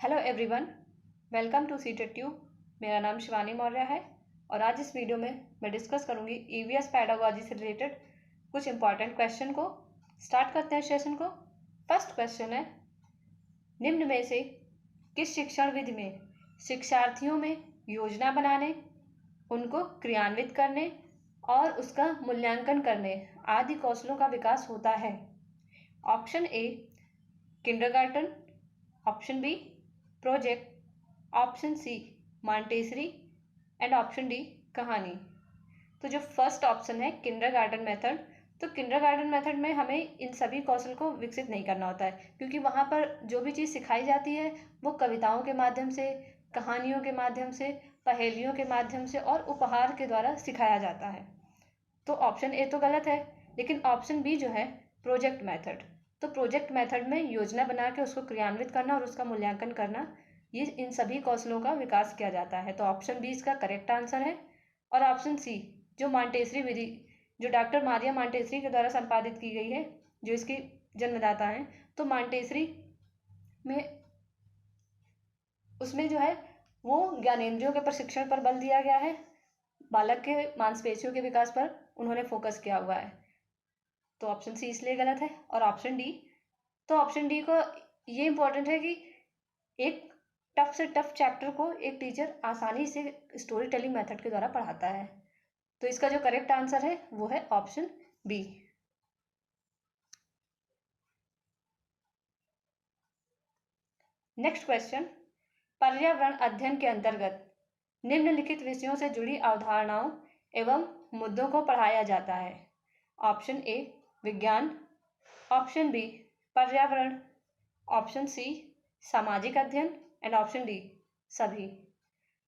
Hello everyone, welcome to CTET tube. मेरा नाम शिवानी मौर्य है और आज इस वीडियो में मैं डिस्कस करूंगी ईवीएस पैडागोजी से रिलेटेड कुछ इंपॉर्टेंट क्वेश्चन को। स्टार्ट करते हैं सेशन को। फर्स्ट क्वेश्चन है, निम्न में से किस शिक्षण विधि में शिक्षार्थियों में योजना बनाने, उनको क्रियान्वित करने और उसका मूल्यांकन करने आदि कौशलों का विकास होता है? Option A kindergarten, option B project, option C Montessori and option D कहानी। तो जो फर्स्ट ऑप्शन है किंडरगार्टन मेथड, तो किंडरगार्टन मेथड में हमें इन सभी कौशल को विकसित नहीं करना होता है, क्योंकि वहाँ पर जो भी चीज़ सिखाई जाती है वो कविताओं के माध्यम से, कहानियों के माध्यम से, पहेलियों के माध्यम से और उपहार के द्वारा सिखाया जाता है। तो ऑप्शन ए तो गलत है, लेकिन ऑप्शन बी जो है प्रोजेक्ट मेथड, तो प्रोजेक्ट मेथड में योजना बना के उसको क्रियान्वित करना और उसका मूल्यांकन करना, ये इन सभी कौशलों का विकास किया जाता है। तो ऑप्शन बी इसका करेक्ट आंसर है। और ऑप्शन सी जो मॉन्टेसरी विधि, जो डॉक्टर मारिया मॉन्टेसरी के द्वारा संपादित की गई है, जो इसकी जन्मदाता हैं, तो मॉन्टेसरी में उसमें जो है वो ज्ञानेंद्रियों के प्रशिक्षण पर बल दिया गया है, बालक के मांसपेशियों के विकास पर उन्होंने फोकस किया हुआ है। तो ऑप्शन सी इसलिए गलत है। और ऑप्शन डी, तो ऑप्शन डी को ये इंपॉर्टेंट है कि एक टफ से टफ चैप्टर को एक टीचर आसानी से स्टोरी टेलिंग मेथड के द्वारा पढ़ाता है। तो इसका जो करेक्ट आंसर है वो है ऑप्शन बी। नेक्स्ट क्वेश्चन, पर्यावरण अध्ययन के अंतर्गत निम्नलिखित विषयों से जुड़ी अवधारणाओं एवं मुद्दों को पढ़ाया जाता है? ऑप्शन ए विज्ञान, ऑप्शन बी पर्यावरण, ऑप्शन सी सामाजिक अध्ययन एंड ऑप्शन डी सभी।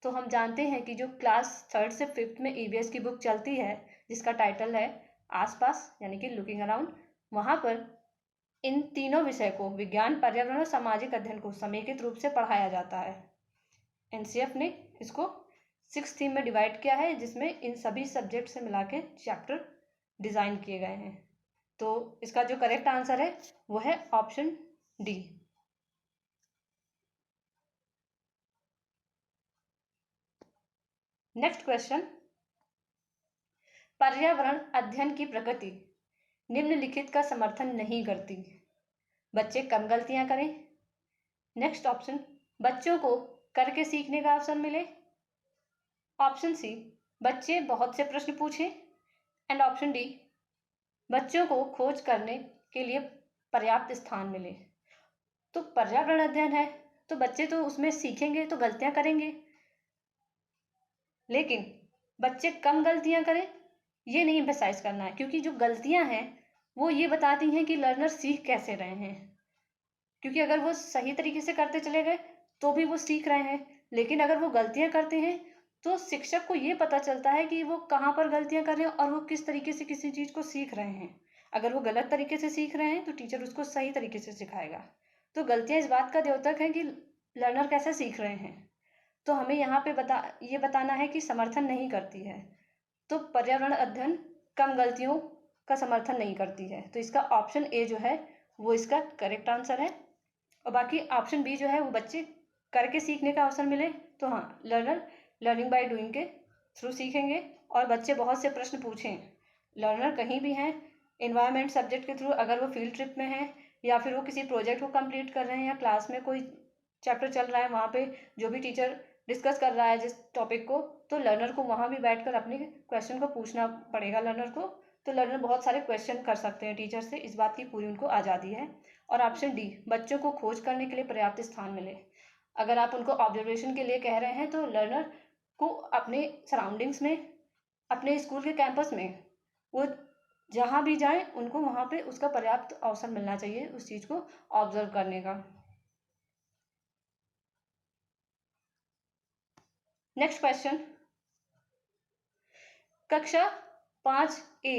तो हम जानते हैं कि जो क्लास 3rd से 5th में ईवीएस की बुक चलती है जिसका टाइटल है आसपास यानी कि लुकिंग अराउंड, वहाँ पर इन तीनों विषय को, विज्ञान, पर्यावरण और सामाजिक अध्ययन को समेकित रूप से पढ़ाया जाता है। एनसीएफ ने इसको 6 थीम में डिवाइड किया है, जिसमें इन सभी सब्जेक्ट से मिला के चैप्टर डिज़ाइन किए गए हैं। तो इसका जो करेक्ट आंसर है वो है ऑप्शन डी। नेक्स्ट क्वेश्चन, पर्यावरण अध्ययन की प्रकृति निम्नलिखित का समर्थन नहीं करती। बच्चे कम गलतियां करें। नेक्स्ट ऑप्शन, बच्चों को करके सीखने का अवसर मिले। ऑप्शन सी, बच्चे बहुत से प्रश्न पूछें एंड ऑप्शन डी, बच्चों को खोज करने के लिए पर्याप्त स्थान मिले। तो पर्यावरण अध्ययन है तो बच्चे तो उसमें सीखेंगे तो गलतियां करेंगे, लेकिन बच्चे कम गलतियां करें ये नहीं एम्फसाइज करना है, क्योंकि जो गलतियां हैं वो ये बताती हैं कि लर्नर सीख कैसे रहे हैं। क्योंकि अगर वो सही तरीके से करते चले गए तो भी वो सीख रहे हैं, लेकिन अगर वो गलतियां करते हैं तो शिक्षक को ये पता चलता है कि वो कहाँ पर गलतियां कर रहे हैं और वो किस तरीके से किसी चीज़ को सीख रहे हैं। अगर वो गलत तरीके से सीख रहे हैं तो टीचर उसको सही तरीके से सिखाएगा। तो गलतियां इस बात का द्योतक है कि लर्नर कैसे सीख रहे हैं। तो हमें यहाँ पे ये बताना है कि समर्थन नहीं करती है। तो पर्यावरण अध्ययन कम गलतियों का समर्थन नहीं करती है। तो इसका ऑप्शन ए जो है वो इसका करेक्ट आंसर है। और बाकी ऑप्शन बी जो है वो बच्चे करके सीखने का अवसर मिले, तो हाँ, लर्नर लर्निंग बाय डूइंग के थ्रू सीखेंगे और बच्चे बहुत से प्रश्न पूछें। लर्नर कहीं भी हैं, इन्वायरमेंट सब्जेक्ट के थ्रू, अगर वो फील्ड ट्रिप में हैं या फिर वो किसी प्रोजेक्ट को कंप्लीट कर रहे हैं या क्लास में कोई चैप्टर चल रहा है, वहाँ पे जो भी टीचर डिस्कस कर रहा है जिस टॉपिक को, तो लर्नर को वहाँ भी बैठकर अपने क्वेश्चन को पूछना पड़ेगा लर्नर को। तो लर्नर बहुत सारे क्वेश्चन कर सकते हैं टीचर से, इस बात की पूरी उनको आज़ादी है। और ऑप्शन डी, बच्चों को खोज करने के लिए पर्याप्त स्थान मिले। अगर आप उनको ऑब्जर्वेशन के लिए कह रहे हैं तो लर्नर को अपने सराउंडिंग्स में, अपने स्कूल के कैंपस में, वो जहाँ भी जाएं उनको वहाँ पे उसका पर्याप्त अवसर मिलना चाहिए उस चीज़ को ऑब्जर्व करने का। नेक्स्ट क्वेश्चन, कक्षा 5A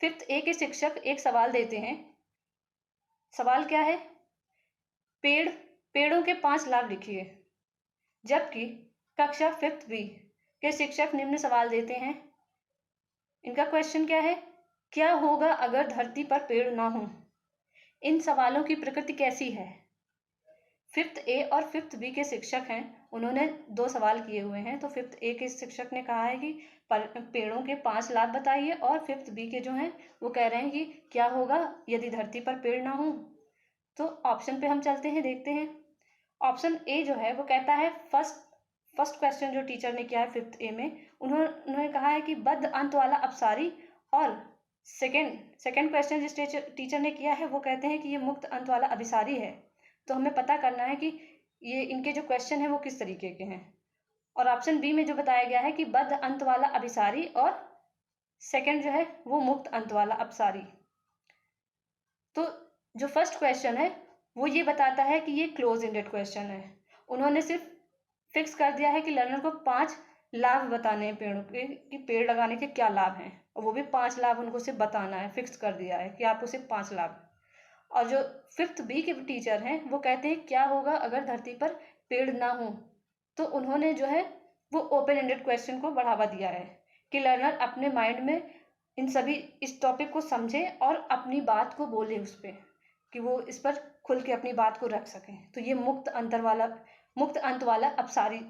5th A के शिक्षक एक सवाल देते हैं। सवाल क्या है? पेड़ों के 5 लाभ लिखिए। जबकि कक्षा 5th B के शिक्षक निम्न सवाल देते हैं। इनका क्वेश्चन क्या है? क्या होगा अगर धरती पर पेड़ ना हो? इन सवालों की प्रकृति कैसी है? 5th ए और 5th बी के शिक्षक हैं, उन्होंने 2 सवाल किए हुए हैं। तो 5th ए के शिक्षक ने कहा है कि पेड़ों के 5 लाभ बताइए, और 5th बी के जो हैं वो कह रहे हैं कि क्या होगा यदि धरती पर पेड़ ना हो। तो ऑप्शन पे हम चलते हैं, देखते हैं। ऑप्शन ए जो है वो कहता है, फर्स्ट क्वेश्चन जो टीचर ने किया है 5th ए में, उन्होंने कहा है कि बद्ध अंत वाला अपसारी। और सेकेंड क्वेश्चन जिस टीचर ने किया है वो कहते हैं कि ये मुक्त अंत वाला अभिसारी है। तो हमें पता करना है कि ये इनके जो क्वेश्चन है वो किस तरीके के हैं। और ऑप्शन बी में जो बताया गया है कि बद्ध अंत वाला अभिसारी, और सेकंड जो है वो मुक्त अंत वाला अपसारी। तो जो फर्स्ट क्वेश्चन है वो ये बताता है कि ये क्लोज एंडेड क्वेश्चन है। उन्होंने सिर्फ फिक्स कर दिया है कि लर्नर को 5 लाभ बताने हैं पेड़ों के, कि पेड़ लगाने के क्या लाभ हैं, और वो भी 5 लाभ उनको सिर्फ बताना है, फिक्स कर दिया है कि आपको सिर्फ 5 लाभ। और जो 5th बी के टीचर हैं वो कहते हैं क्या होगा अगर धरती पर पेड़ ना हो। तो उन्होंने जो है वो ओपन एंडेड क्वेश्चन को बढ़ावा दिया है कि लर्नर अपने माइंड में इन सभी इस टॉपिक को समझे और अपनी बात को बोले उस पर, कि वो इस पर खुल के अपनी बात को रख सकें। तो ये मुक्त अंत वाला अपसारी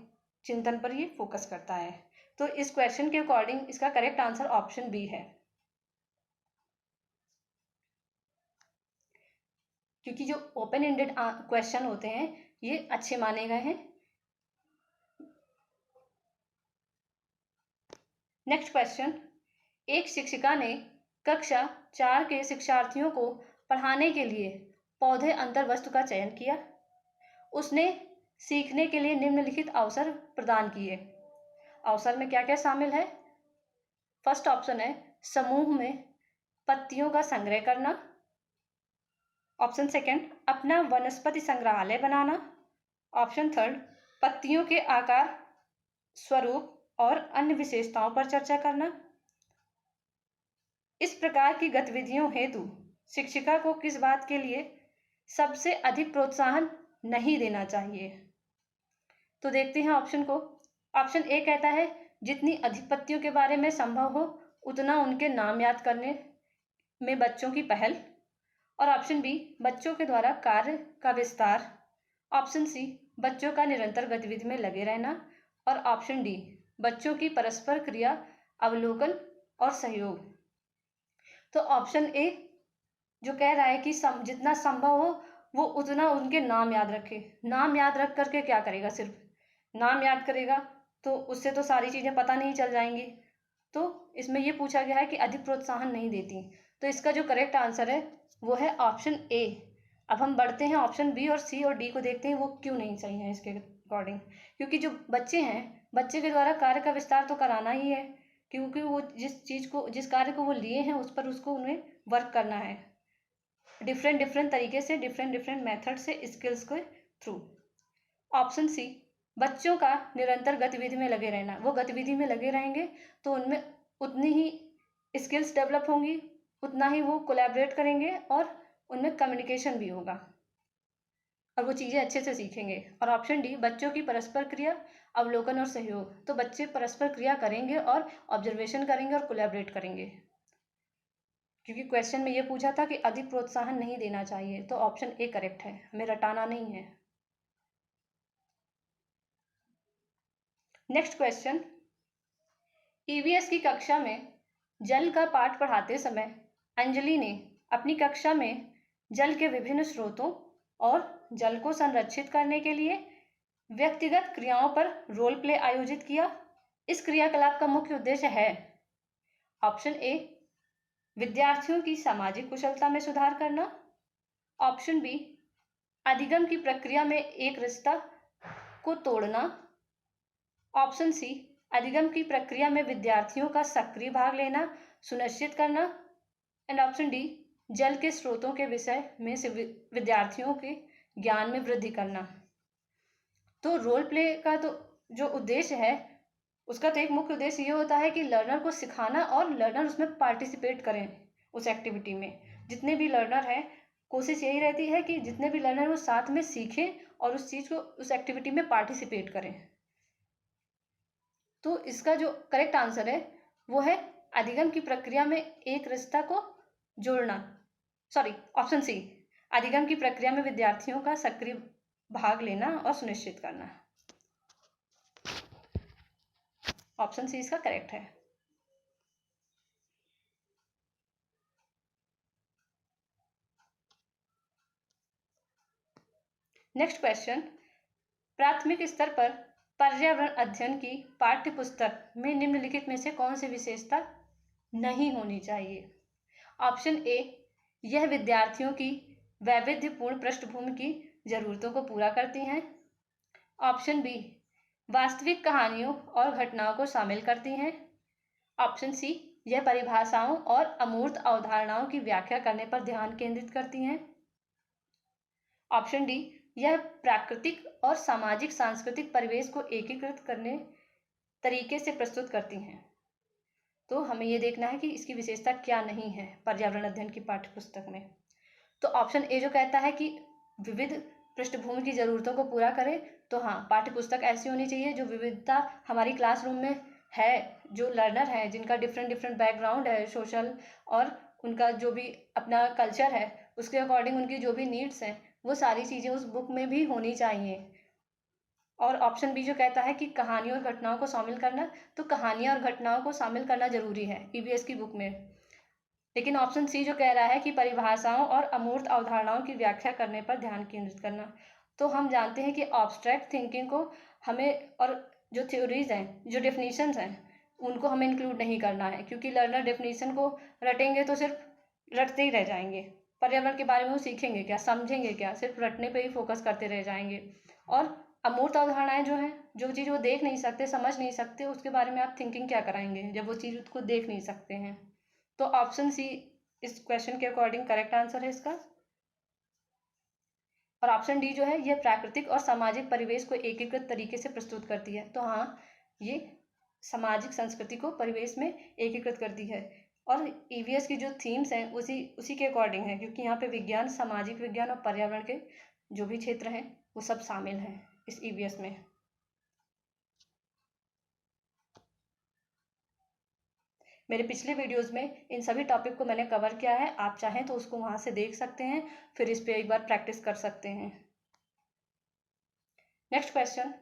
चिंतन पर ये फोकस करता है। तो इस क्वेश्चन के अकॉर्डिंग इसका करेक्ट आंसर ऑप्शन बी है, क्योंकि जो ओपन एंडेड क्वेश्चन होते हैं ये अच्छे माने गए हैं। नेक्स्ट क्वेश्चन, एक शिक्षिका ने कक्षा 4 के शिक्षार्थियों को पढ़ाने के लिए पौधे अंतर वस्तु का चयन किया। उसने सीखने के लिए निम्नलिखित अवसर प्रदान किए। अवसर में क्या क्या शामिल है? फर्स्ट ऑप्शन है समूह में पत्तियों का संग्रह करना। ऑप्शन सेकंड, अपना वनस्पति संग्रहालय बनाना। ऑप्शन थर्ड, पत्तियों के आकार, स्वरूप और अन्य विशेषताओं पर चर्चा करना। इस प्रकार की गतिविधियों हेतु शिक्षिका को किस बात के लिए सबसे अधिक प्रोत्साहन नहीं देना चाहिए? तो देखते हैं ऑप्शन को। ऑप्शन ए कहता है जितनी अधिक पत्तियों के बारे में संभव हो उतना उनके नाम याद करने में बच्चों की पहल। और ऑप्शन बी, बच्चों के द्वारा कार्य का विस्तार। ऑप्शन सी, बच्चों का निरंतर गतिविधि में लगे रहना। और ऑप्शन डी, बच्चों की परस्पर क्रिया, अवलोकन और सहयोग। तो ऑप्शन ए जो कह रहा है कि जितना संभव हो वो उतना उनके नाम याद रखे। नाम याद रख करके क्या करेगा? सिर्फ नाम याद करेगा तो उससे तो सारी चीज़ें पता नहीं चल जाएंगी। तो इसमें ये पूछा गया है कि अधिक प्रोत्साहन नहीं देती। तो इसका जो करेक्ट आंसर है वो है ऑप्शन ए। अब हम बढ़ते हैं ऑप्शन बी और सी और डी को, देखते हैं वो क्यों नहीं सही है इसके अकॉर्डिंग। क्योंकि जो बच्चे हैं, बच्चे के द्वारा कार्य का विस्तार तो कराना ही है, क्योंकि वो जिस कार्य को वो लिए हैं उस पर उसको उन्हें वर्क करना है डिफरेंट तरीके से, डिफरेंट मेथड से, स्किल्स के थ्रू। ऑप्शन सी, बच्चों का निरंतर गतिविधि में लगे रहना। वो गतिविधि में लगे रहेंगे तो उनमें उतनी ही स्किल्स डेवलप होंगी, उतना ही वो कोलैबोरेट करेंगे और उनमें कम्युनिकेशन भी होगा और वो चीज़ें अच्छे से सीखेंगे। और ऑप्शन डी, बच्चों की परस्पर क्रिया, अवलोकन और सहयोग। तो बच्चे परस्पर क्रिया करेंगे और ऑब्जर्वेशन करेंगे और कोलैबोरेट करेंगे, क्योंकि क्वेश्चन में ये पूछा था कि अधिक प्रोत्साहन नहीं देना चाहिए। तो ऑप्शन ए करेक्ट है, हमें रटाना नहीं है। नेक्स्ट क्वेश्चन, ईवीएस की कक्षा में जल का पाठ पढ़ाते समय अंजलि ने अपनी कक्षा में जल के विभिन्न स्रोतों और जल को संरक्षित करने के लिए व्यक्तिगत क्रियाओं पर रोल प्ले आयोजित किया। इस क्रियाकलाप का मुख्य उद्देश्य है ऑप्शन ए, विद्यार्थियों की सामाजिक कुशलता में सुधार करना। ऑप्शन बी, अधिगम की प्रक्रिया में एक रिश्ता को तोड़ना। ऑप्शन सी, अधिगम की प्रक्रिया में विद्यार्थियों का सक्रिय भाग लेना सुनिश्चित करना। एंड ऑप्शन डी, जल के स्रोतों के विषय में से विद्यार्थियों के ज्ञान में वृद्धि करना। तो रोल प्ले का तो जो उद्देश्य है उसका तो एक मुख्य उद्देश्य ये होता है कि लर्नर को सिखाना और लर्नर उसमें पार्टिसिपेट करें उस एक्टिविटी में। जितने भी लर्नर हैं कोशिश यही रहती है कि जितने भी लर्नर वो साथ में सीखें और उस चीज़ को, उस एक्टिविटी में पार्टिसिपेट करें। तो इसका जो करेक्ट आंसर है वो है अधिगम की प्रक्रिया में एक रिश्ता को जोड़ना। सॉरी, ऑप्शन सी, अधिगम की प्रक्रिया में विद्यार्थियों का सक्रिय भाग लेना और सुनिश्चित करना। ऑप्शन सी इसका करेक्ट है। नेक्स्ट क्वेश्चन, प्राथमिक स्तर पर पर्यावरण अध्ययन की पाठ्य पुस्तक में निम्नलिखित में से कौन सी विशेषता नहीं होनी चाहिए? ऑप्शन ए, यह विद्यार्थियों की वैविध्यपूर्ण पृष्ठभूमि की जरूरतों को पूरा करती हैं। ऑप्शन बी, वास्तविक कहानियों और घटनाओं को शामिल करती हैं। ऑप्शन सी, यह परिभाषाओं और अमूर्त अवधारणाओं की व्याख्या करने पर ध्यान केंद्रित करती हैं। ऑप्शन डी, यह प्राकृतिक और सामाजिक सांस्कृतिक परिवेश को एकीकृत करने तरीके से प्रस्तुत करती हैं। तो हमें यह देखना है कि इसकी विशेषता क्या नहीं है पर्यावरण अध्ययन की पाठ्यपुस्तक में। तो ऑप्शन ए जो कहता है कि विविध पृष्ठभूमि की जरूरतों को पूरा करे, तो हाँ, पाठ्यपुस्तक ऐसी होनी चाहिए जो विविधता हमारी क्लासरूम में है, जो लर्नर है जिनका डिफरेंट डिफरेंट बैकग्राउंड है सोशल, और उनका जो भी अपना कल्चर है उसके अकॉर्डिंग उनकी जो भी नीड्स हैं वो सारी चीज़ें उस बुक में भी होनी चाहिए। और ऑप्शन बी जो कहता है कि कहानियों और घटनाओं को शामिल करना, तो कहानियाँ और घटनाओं को शामिल करना जरूरी है ईवीएस की बुक में। लेकिन ऑप्शन सी जो कह रहा है कि परिभाषाओं और अमूर्त अवधारणाओं की व्याख्या करने पर ध्यान केंद्रित करना। तो हम जानते हैं कि ऑब्स्ट्रैक्ट थिंकिंग को हमें, और जो थ्योरीज हैं, जो डेफिनेशंस हैं, उनको हमें इंक्लूड नहीं करना है, क्योंकि लर्नर डेफिनेशन को रटेंगे तो सिर्फ रटते ही रह जाएंगे। पर्यावरण के बारे में वो सीखेंगे क्या, समझेंगे क्या, सिर्फ रटने पे ही फोकस करते रह जाएंगे। और अमूर्त अवधारणाएं जो हैं, जो चीज़ वो देख नहीं सकते, समझ नहीं सकते, उसके बारे में आप थिंकिंग क्या कराएंगे जब वो चीज़ को देख नहीं सकते हैं। तो ऑप्शन सी इस क्वेश्चन के अकॉर्डिंग करेक्ट आंसर है इसका। और ऑप्शन डी जो है, यह प्राकृतिक और सामाजिक परिवेश को एकीकृत तरीके से प्रस्तुत करती है। तो हाँ, ये सामाजिक संस्कृति को परिवेश में एकीकृत करती है। और ईवीएस की जो थीम्स हैं उसी उसी के अकॉर्डिंग है, क्योंकि यहाँ पे विज्ञान, सामाजिक विज्ञान और पर्यावरण के जो भी क्षेत्र हैं वो सब शामिल हैं इस ईवीएस में। मेरे पिछले वीडियोस में इन सभी टॉपिक को मैंने कवर किया है, आप चाहें तो उसको वहाँ से देख सकते हैं, फिर इस पर एक बार प्रैक्टिस कर सकते हैं। नेक्स्ट क्वेश्चन,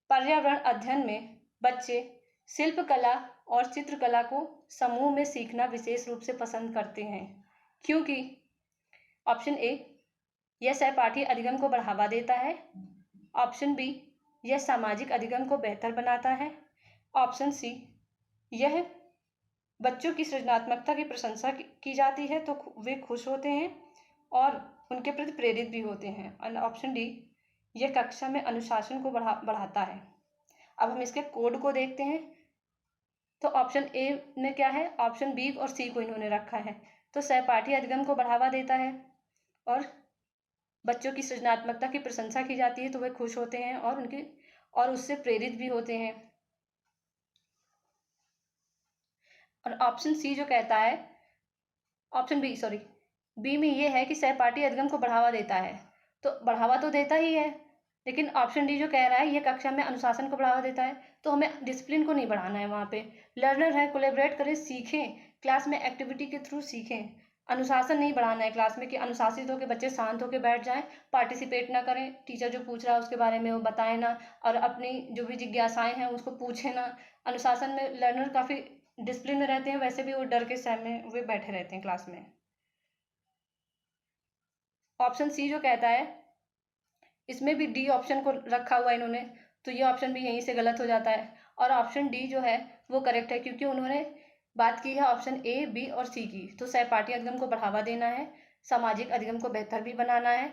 पर्यावरण अध्ययन में बच्चे शिल्पकला और चित्रकला को समूह में सीखना विशेष रूप से पसंद करते हैं, क्योंकि ऑप्शन ए, यह सहपाठी अधिगम को बढ़ावा देता है। ऑप्शन बी, यह सामाजिक अधिगम को बेहतर बनाता है। ऑप्शन सी, यह बच्चों की सृजनात्मकता की प्रशंसा की जाती है तो वे खुश होते हैं और उनके प्रति प्रेरित भी होते हैं। और ऑप्शन डी, यह कक्षा में अनुशासन को बढ़ाता है। अब हम इसके कोड को देखते हैं। तो ऑप्शन ए में क्या है, ऑप्शन बी और सी को इन्होंने रखा है। तो सहपाठी अधिगम को बढ़ावा देता है और बच्चों की सृजनात्मकता की प्रशंसा की जाती है तो वे खुश होते हैं और उससे प्रेरित भी होते हैं। और ऑप्शन सी जो कहता है, ऑप्शन बी सॉरी, बी में ये है कि सहपाठी अधिगम को बढ़ावा देता है। तो बढ़ावा तो देता ही है, लेकिन ऑप्शन डी जो कह रहा है ये कक्षा में अनुशासन को बढ़ावा देता है, तो हमें डिसिप्लिन को नहीं बढ़ाना है। वहाँ पे लर्नर है, कोलेबरेट करें, सीखें, क्लास में एक्टिविटी के थ्रू सीखें। अनुशासन नहीं बढ़ाना है क्लास में कि अनुशासित होकर बच्चे शांत होकर बैठ जाएं, पार्टिसिपेट ना करें, टीचर जो पूछ रहा है उसके बारे में वो बताएं ना, और अपनी जो भी जिज्ञासाएं हैं उसको पूछे ना। अनुशासन में लर्नर काफ़ी डिसिप्लिन में रहते हैं, वैसे भी वो डर के सहमे हुए बैठे रहते हैं क्लास में। ऑप्शन सी जो कहता है, इसमें भी डी ऑप्शन को रखा हुआ है इन्होंने, तो ये ऑप्शन भी यहीं से गलत हो जाता है। और ऑप्शन डी जो है वो करेक्ट है, क्योंकि उन्होंने बात की है ऑप्शन ए, बी और सी की। तो सहपाठी अधिगम को बढ़ावा देना है, सामाजिक अधिगम को बेहतर भी बनाना है,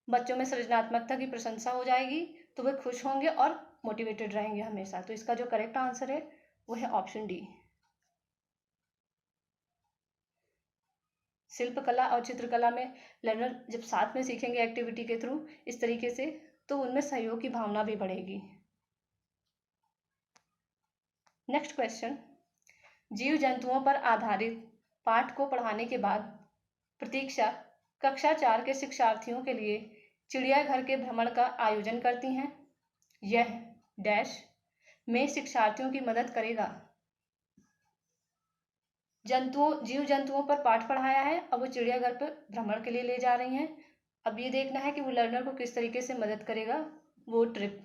बच्चों में सृजनात्मकता की प्रशंसा हो जाएगी तो वे खुश होंगे और मोटिवेटेड रहेंगे हमेशा। तो इसका जो करेक्ट आंसर है वो है ऑप्शन डी। शिल्पकला और चित्रकला में लर्नर जब साथ में सीखेंगे एक्टिविटी के थ्रू इस तरीके से, तो उनमें सहयोग की भावना भी बढ़ेगी। नेक्स्ट क्वेश्चन, जीव जंतुओं पर आधारित पाठ को पढ़ाने के बाद प्रतीक्षा कक्षा 4 के शिक्षार्थियों के लिए चिड़ियाघर के भ्रमण का आयोजन करती हैं। यह डैश में शिक्षार्थियों की मदद करेगा। जीव जंतुओं पर पाठ पढ़ाया है, अब वो चिड़ियाघर पर भ्रमण के लिए ले जा रही हैं। अब ये देखना है कि वो लर्नर को किस तरीके से मदद करेगा वो ट्रिप।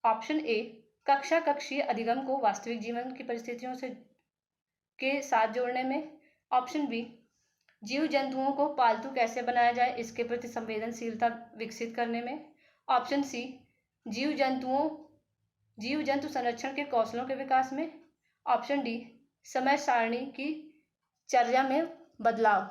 ऑप्शन ए, कक्षा कक्षीय अधिगम को वास्तविक जीवन की परिस्थितियों से के साथ जोड़ने में। ऑप्शन बी, जीव जंतुओं को पालतू कैसे बनाया जाए इसके प्रति संवेदनशीलता विकसित करने में। ऑप्शन सी, जीव जंतु संरक्षण के कौशलों के विकास में। ऑप्शन डी, समय सारणी की चर्या में बदलाव।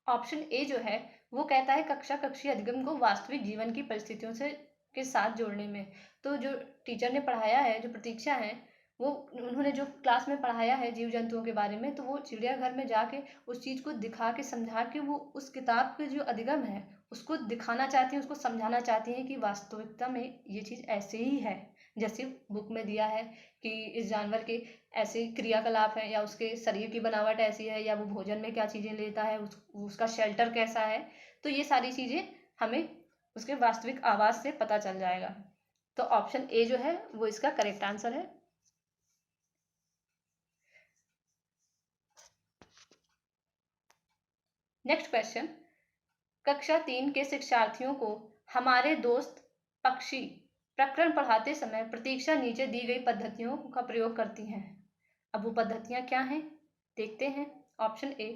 ऑप्शन ए जो है वो कहता है कक्षा कक्षीय अधिगम को वास्तविक जीवन की परिस्थितियों से के साथ जोड़ने में। तो जो टीचर ने पढ़ाया है, जो प्रतीक्षा है, वो उन्होंने जो क्लास में पढ़ाया है जीव जंतुओं के बारे में, तो वो चिड़ियाघर में जाके उस चीज़ को दिखा के समझा के वो उस किताब के जो अधिगम है उसको दिखाना चाहती हैं, उसको समझाना चाहती हैं कि वास्तविकता में ये चीज़ ऐसे ही है जैसे बुक में दिया है कि इस जानवर के ऐसे क्रियाकलाप हैं या उसके शरीर की बनावट ऐसी है या वो भोजन में क्या चीज़ें लेता है, उसका शेल्टर कैसा है। तो ये सारी चीज़ें हमें उसके वास्तविक आवाज़ से पता चल जाएगा। तो ऑप्शन ए जो है वो इसका करेक्ट आंसर है। नेक्स्ट क्वेश्चन, कक्षा 3 के शिक्षार्थियों को हमारे दोस्त पक्षी प्रकरण पढ़ाते समय प्रतीक्षा नीचे दी गई पद्धतियों का प्रयोग करती हैं। अब वो पद्धतियां क्या हैं देखते हैं। ऑप्शन ए,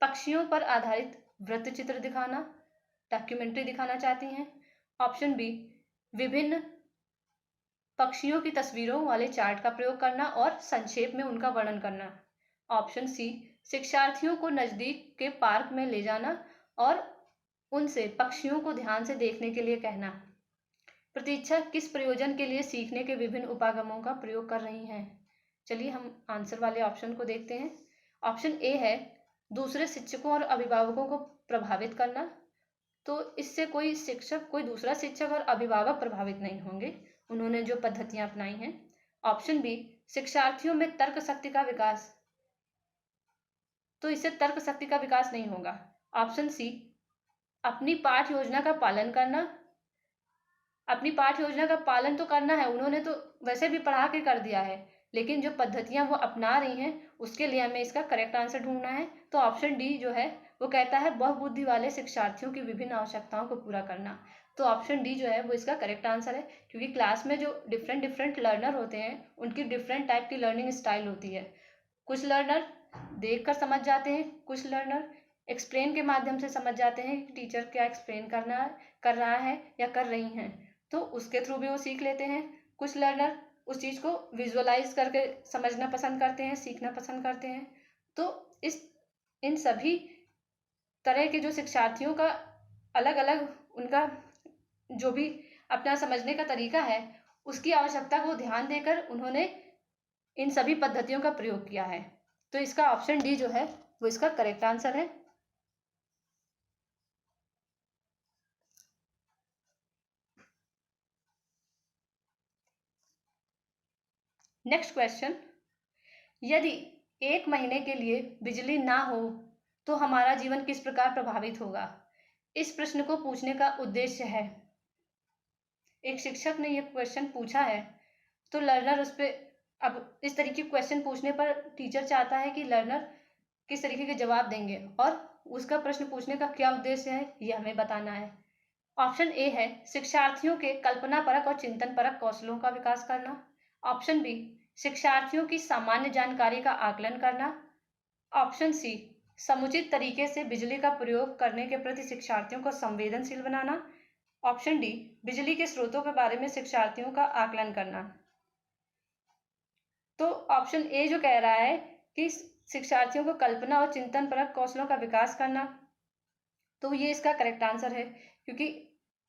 पक्षियों पर आधारित वृत्त चित्र दिखाना, डॉक्यूमेंट्री दिखाना चाहती हैं। ऑप्शन बी, विभिन्न पक्षियों की तस्वीरों वाले चार्ट का प्रयोग करना और संक्षेप में उनका वर्णन करना। ऑप्शन सी, शिक्षार्थियों को नजदीक के पार्क में ले जाना और उनसे पक्षियों को ध्यान से देखने के लिए कहना। प्रतीक्षा किस प्रयोजन के लिए सीखने के विभिन्न उपागमों का प्रयोग कर रही हैं? चलिए हम आंसर वाले ऑप्शन को देखते हैं। ऑप्शन ए है दूसरे शिक्षकों और अभिभावकों को प्रभावित करना। तो इससे कोई दूसरा शिक्षक और अभिभावक प्रभावित नहीं होंगे, उन्होंने जो पद्धतियां अपनाई हैं। ऑप्शन बी, शिक्षार्थियों में तर्क शक्ति का विकास, तो इससे तर्क शक्ति का विकास नहीं होगा। ऑप्शन सी, अपनी पाठ योजना का पालन करना। अपनी पाठ योजना का पालन तो करना है, उन्होंने तो वैसे भी पढ़ा के कर दिया है, लेकिन जो पद्धतियां वो अपना रही हैं उसके लिए हमें इसका करेक्ट आंसर ढूंढना है। तो ऑप्शन डी जो है वो कहता है बहुबुद्धि वाले शिक्षार्थियों की विभिन्न आवश्यकताओं को पूरा करना। तो ऑप्शन डी जो है वो इसका करेक्ट आंसर है, क्योंकि क्लास में जो डिफरेंट डिफरेंट लर्नर होते हैं उनकी डिफरेंट टाइप की लर्निंग स्टाइल होती है। कुछ लर्नर देख कर समझ जाते हैं, कुछ लर्नर एक्सप्लेन के माध्यम से समझ जाते हैं कि टीचर क्या एक्सप्लेन कर रहा है या कर रही हैं, तो उसके थ्रू भी वो सीख लेते हैं। कुछ लर्नर उस चीज़ को विजुअलाइज करके समझना पसंद करते हैं, सीखना पसंद करते हैं। तो इन सभी तरह के जो शिक्षार्थियों का अलग अलग उनका जो भी अपना समझने का तरीका है उसकी आवश्यकता को ध्यान देकर उन्होंने इन सभी पद्धतियों का प्रयोग किया है। तो इसका ऑप्शन डी जो है वो इसका करेक्ट आंसर है। नेक्स्ट क्वेश्चन, यदि 1 महीने के लिए बिजली ना हो तो हमारा जीवन किस प्रकार प्रभावित होगा? इस प्रश्न को पूछने का उद्देश्य है, एक शिक्षक ने ये क्वेश्चन पूछा है तो लर्नर उस पर, अब इस तरीके के क्वेश्चन पूछने पर टीचर चाहता है कि लर्नर किस तरीके के जवाब देंगे और उसका प्रश्न पूछने का क्या उद्देश्य है ये हमें बताना है। ऑप्शन ए है शिक्षार्थियों के कल्पना परक और चिंतन परक कौशलों का विकास करना। ऑप्शन बी, शिक्षार्थियों की सामान्य जानकारी का आकलन करना। ऑप्शन सी, समुचित तरीके से बिजली का प्रयोग करने के प्रति शिक्षार्थियों को संवेदनशील बनाना। ऑप्शन डी, बिजली के स्रोतों के बारे में शिक्षार्थियों का आकलन करना। तो ऑप्शन ए जो कह रहा है कि शिक्षार्थियों को कल्पना और चिंतन परक कौशलों का विकास करना, तो ये इसका करेक्ट आंसर है, क्योंकि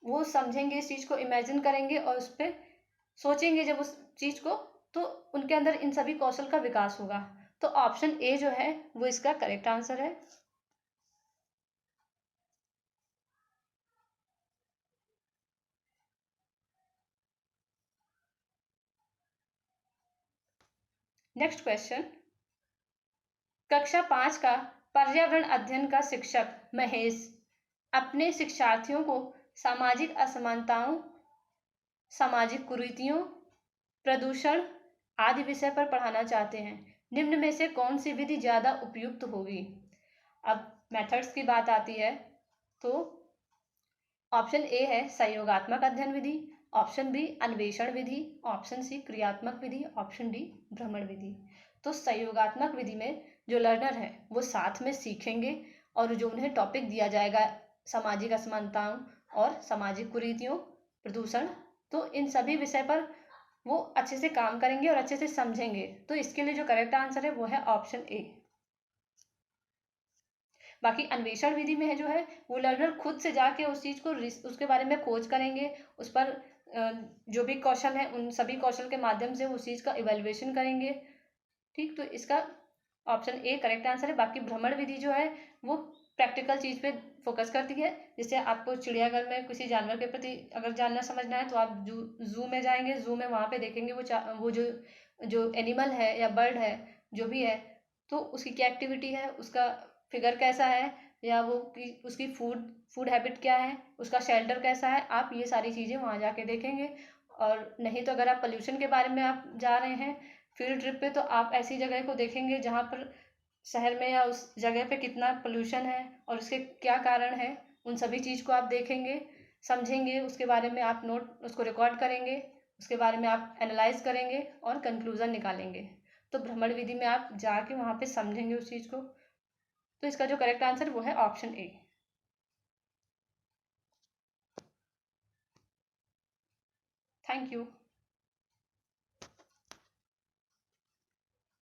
वो समझेंगे इस चीज़ को, इमेजिन करेंगे और उस पर सोचेंगे जब उस चीज़ को, तो उनके अंदर इन सभी कौशल का विकास होगा। तो ऑप्शन ए जो है वो इसका करेक्ट आंसर है। नेक्स्ट क्वेश्चन, कक्षा 5 का पर्यावरण अध्ययन का शिक्षक महेश अपने शिक्षार्थियों को सामाजिक असमानताओं, सामाजिक कुरीतियों, प्रदूषण आदि विषय पर पढ़ाना चाहते हैं। निम्न में से कौन सी विधि ज्यादा उपयुक्त होगी? अब मेथड्स की बात आती है तो ऑप्शन ए है सहयोगात्मक अध्ययन विधि, ऑप्शन बी अन्वेषण विधि, ऑप्शन सी क्रियात्मक विधि, ऑप्शन डी भ्रमण विधि। तो सहयोगात्मक विधि में जो लर्नर है वो साथ में सीखेंगे और जो उन्हें टॉपिक दिया जाएगा सामाजिक असमानताओं और सामाजिक कुरीतियों, प्रदूषण, तो इन सभी विषय पर वो अच्छे से काम करेंगे और अच्छे से समझेंगे। तो इसके लिए जो करेक्ट आंसर है वो है ऑप्शन ए। बाकी अन्वेषण विधि में है जो है वो लर्नर खुद से जाके उस चीज़ को उसके बारे में खोज करेंगे, उस पर जो भी कौशल है उन सभी कौशल के माध्यम से उस चीज़ का इवेल्युएशन करेंगे। ठीक, तो इसका ऑप्शन ए करेक्ट आंसर है। बाकी भ्रमण विधि जो है वो प्रैक्टिकल चीज़ पे फोकस करती है। जैसे आपको चिड़ियाघर में किसी जानवर के प्रति अगर जानना समझना है तो आप जू में जाएंगे, जू में वहाँ पे देखेंगे वो जो जो एनिमल है या बर्ड है जो भी है, तो उसकी क्या एक्टिविटी है, उसका फिगर कैसा है, या वो उसकी फूड हैबिट क्या है, उसका शेल्टर कैसा है, आप ये सारी चीज़ें वहाँ जाके देखेंगे। और नहीं तो अगर आप पोल्यूशन के बारे में आप जा रहे हैं फील्ड ट्रिप पे, तो आप ऐसी जगह को देखेंगे जहाँ पर शहर में या उस जगह पे कितना पोल्यूशन है और उसके क्या कारण है, उन सभी चीज़ को आप देखेंगे, समझेंगे, उसके बारे में आप नोट उसको रिकॉर्ड करेंगे, उसके बारे में आप एनालाइज करेंगे और कंक्लूजन निकालेंगे। तो भ्रमण विधि में आप जाके वहाँ पे समझेंगे उस चीज़ को। तो इसका जो करेक्ट आंसर वो है ऑप्शन ए। Thank you.